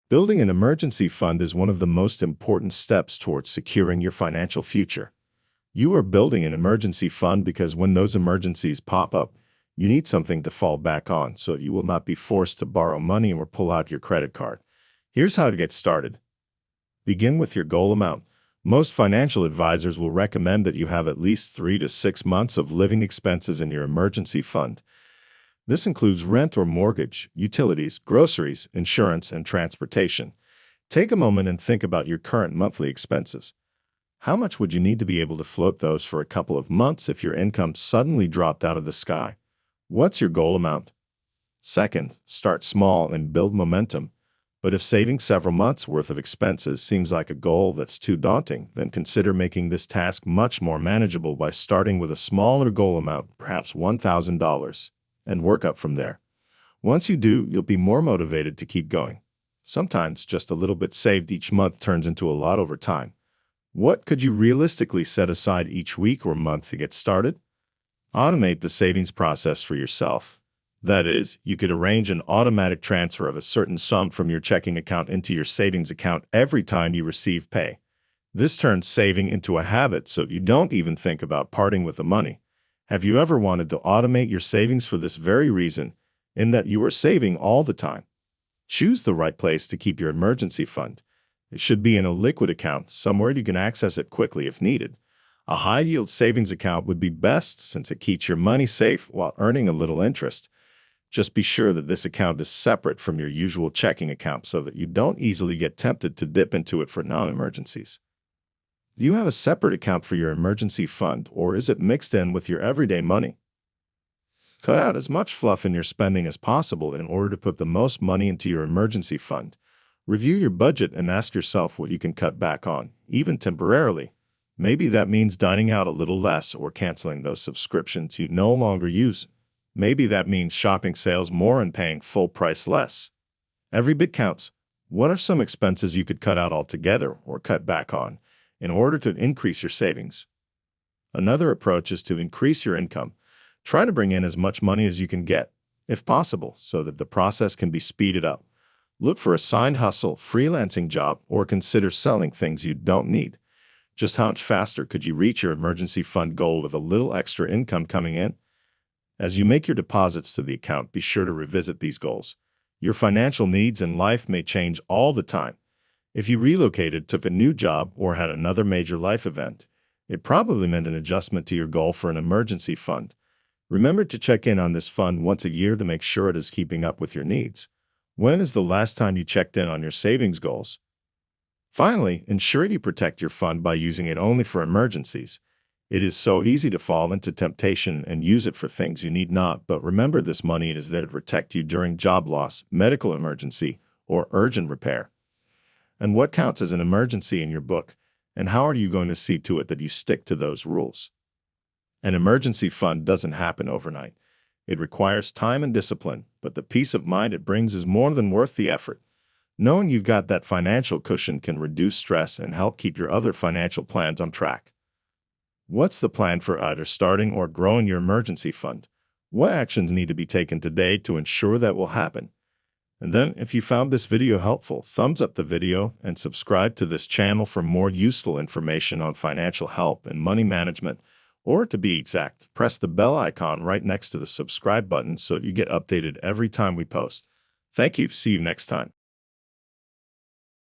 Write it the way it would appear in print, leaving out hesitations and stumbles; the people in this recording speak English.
Building an emergency fund is one of the most important steps towards securing your financial future. You are building an emergency fund because when those emergencies pop up, you need something to fall back on so you will not be forced to borrow money or pull out your credit card. Here's how to get started. Begin with your goal amount. Most financial advisors will recommend that you have at least 3 to 6 months of living expenses in your emergency fund. This includes rent or mortgage, utilities, groceries, insurance, and transportation. Take a moment and think about your current monthly expenses. How much would you need to be able to float those for a couple of months if your income suddenly dropped out of the sky? What's your goal amount? Second, start small and build momentum. But if saving several months' worth of expenses seems like a goal that's too daunting, then consider making this task much more manageable by starting with a smaller goal amount, perhaps $1,000, and work up from there. Once you do, you'll be more motivated to keep going. Sometimes just a little bit saved each month turns into a lot over time. What could you realistically set aside each week or month to get started? Automate the savings process for yourself. That is, you could arrange an automatic transfer of a certain sum from your checking account into your savings account every time you receive pay. This turns saving into a habit so you don't even think about parting with the money. Have you ever wanted to automate your savings for this very reason, in that you are saving all the time? Choose the right place to keep your emergency fund. It should be in a liquid account, somewhere you can access it quickly if needed. A high-yield savings account would be best since it keeps your money safe while earning a little interest. Just be sure that this account is separate from your usual checking account so that you don't easily get tempted to dip into it for non-emergencies. Do you have a separate account for your emergency fund, or is it mixed in with your everyday money? Cut out as much fluff in your spending as possible in order to put the most money into your emergency fund. Review your budget and ask yourself what you can cut back on, even temporarily. Maybe that means dining out a little less or canceling those subscriptions you no longer use. Maybe that means shopping sales more and paying full price less. Every bit counts. What are some expenses you could cut out altogether or cut back on in order to increase your savings? Another approach is to increase your income. Try to bring in as much money as you can get, if possible, so that the process can be speeded up. Look for a side hustle, freelancing job, or consider selling things you don't need. Just how much faster could you reach your emergency fund goal with a little extra income coming in? As you make your deposits to the account, be sure to revisit these goals. Your financial needs in life may change all the time. If you relocated, took a new job, or had another major life event, it probably meant an adjustment to your goal for an emergency fund. Remember to check in on this fund once a year to make sure it is keeping up with your needs. When is the last time you checked in on your savings goals? Finally, ensure you protect your fund by using it only for emergencies. It is so easy to fall into temptation and use it for things you need not, but remember this money is there to protect you during job loss, medical emergency, or urgent repair. And what counts as an emergency in your book, and how are you going to see to it that you stick to those rules? An emergency fund doesn't happen overnight. It requires time and discipline, but the peace of mind it brings is more than worth the effort. Knowing you've got that financial cushion can reduce stress and help keep your other financial plans on track. What's the plan for either starting or growing your emergency fund? What actions need to be taken today to ensure that will happen? And then, if you found this video helpful, thumbs up the video and subscribe to this channel for more useful information on financial help and money management. Or to be exact, press the bell icon right next to the subscribe button so you get updated every time we post. Thank you. See you next time.